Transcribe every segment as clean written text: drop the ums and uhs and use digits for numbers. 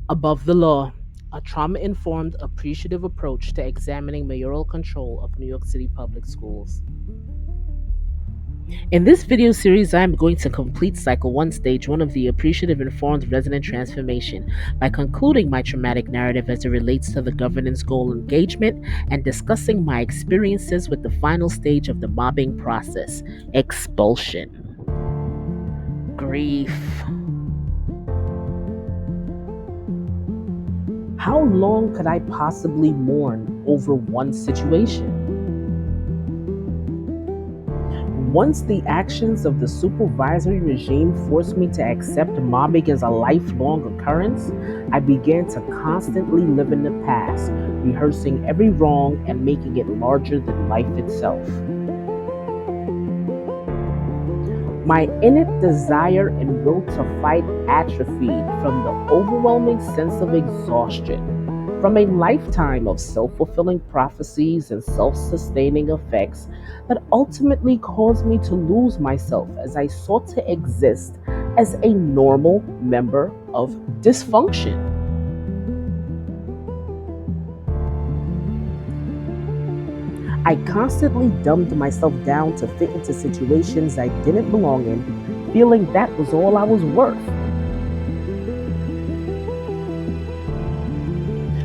Above the Law, a trauma informed, appreciative approach to examining mayoral control of New York City public schools. In this video series, I am going to complete Cycle 1, Stage 1 of the Appreciative Informed Resonant Transformation by concluding my traumatic narrative as it relates to the governance goal engagement and discussing my experiences with the final stage of the mobbing process, expulsion. Grief. How long could I possibly mourn over one situation? Once the actions of the supervisory regime forced me to accept mobbing as a lifelong occurrence, I began to constantly live in the past, rehearsing every wrong and making it larger than life itself. My innate desire and will to fight atrophied from the overwhelming sense of exhaustion. From a lifetime of self fulfilling prophecies and self sustaining effects that ultimately caused me to lose myself as I sought to exist as a normal member of dysfunction. I constantly dumbed myself down to fit into situations I didn't belong in, feeling that was all I was worth.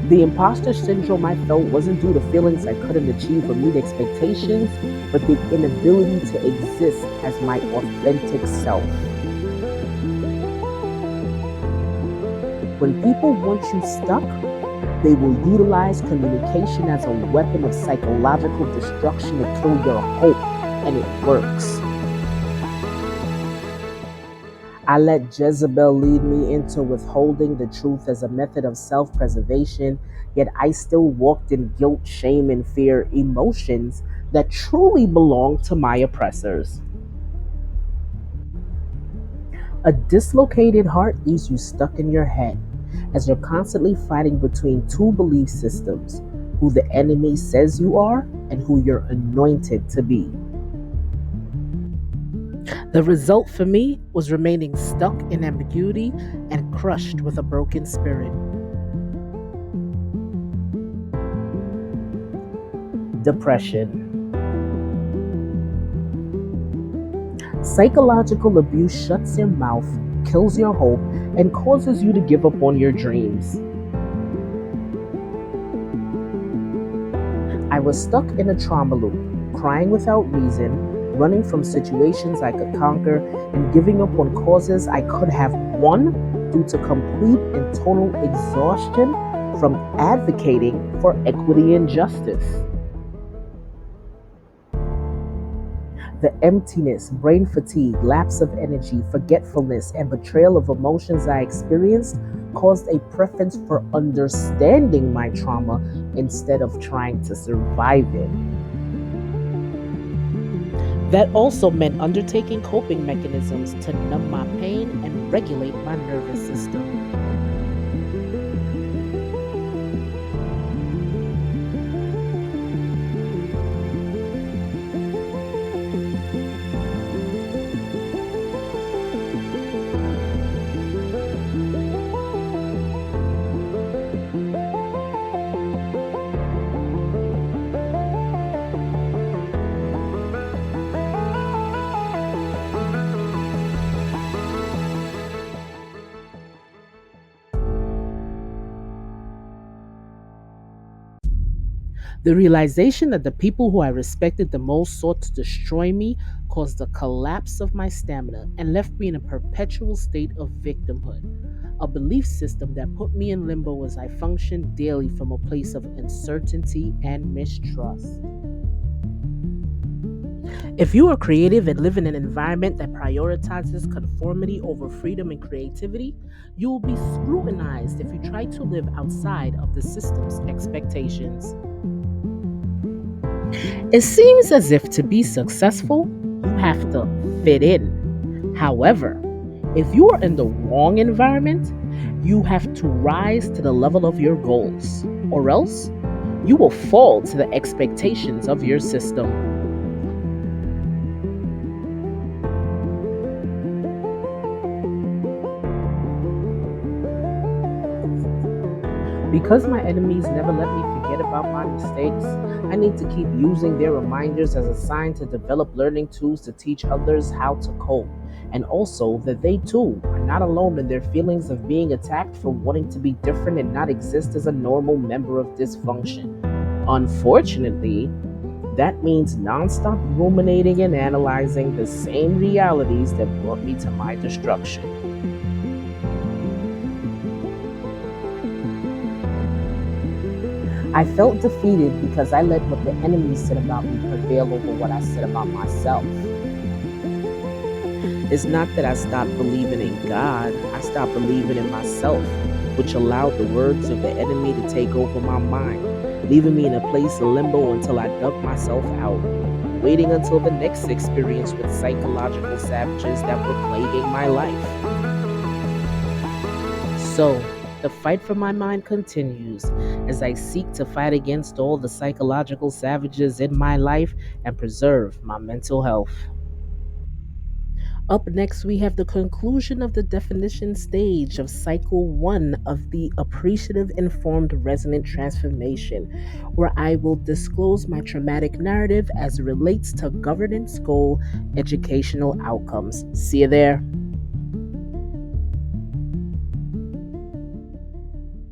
The imposter syndrome I felt wasn't due to feelings I couldn't achieve or meet expectations, but the inability to exist as my authentic self. When people want you stuck, they will utilize communication as a weapon of psychological destruction to kill your hope, and it works. I let Jezebel lead me into withholding the truth as a method of self preservation, yet I still walked in guilt, shame, and fear, emotions that truly belong to my oppressors. A dislocated heart leaves you stuck in your head as you're constantly fighting between two belief systems: who the enemy says you are and who you're anointed to be. The result for me was remaining stuck in ambiguity and crushed with a broken spirit. Depression. Psychological abuse shuts your mouth, kills your hope, and causes you to give up on your dreams. I was stuck in a trauma loop, crying without reason, running from situations I could conquer, and giving up on causes I could have won due to complete and total exhaustion from advocating for equity and justice. The emptiness, brain fatigue, lapse of energy, forgetfulness, and betrayal of emotions I experienced caused a preference for understanding my trauma instead of trying to survive it. That also meant undertaking coping mechanisms to numb my pain and regulate my nervous system. The realization that the people who I respected the most sought to destroy me caused a collapse of my stamina and left me in a perpetual state of victimhood, a belief system that put me in limbo as I functioned daily from a place of uncertainty and mistrust. If you are creative and live in an environment that prioritizes conformity over freedom and creativity, you will be scrutinized if you try to live outside of the system's expectations. It seems as if to be successful, you have to fit in. However, if you are in the wrong environment, you have to rise to the level of your goals, or else you will fall to the expectations of your system. Because my enemies never let me forget about my mistakes, I need to keep using their reminders as a sign to develop learning tools to teach others how to cope. And also that they too are not alone in their feelings of being attacked for wanting to be different and not exist as a normal member of dysfunction. Unfortunately, that means nonstop ruminating and analyzing the same realities that brought me to my destruction. I felt defeated because I let what the enemy said about me prevail over what I said about myself. It's not that I stopped believing in God, I stopped believing in myself, which allowed the words of the enemy to take over my mind, leaving me in a place of limbo until I dug myself out, waiting until the next experience with psychological savages that were plaguing my life. So, the fight for my mind continues as I seek to fight against all the psychological savages in my life and preserve my mental health. Up next, we have the conclusion of the definition stage of cycle one of the appreciative informed resonant transformation, where I will disclose my traumatic narrative as it relates to governance goal educational outcomes. See you there.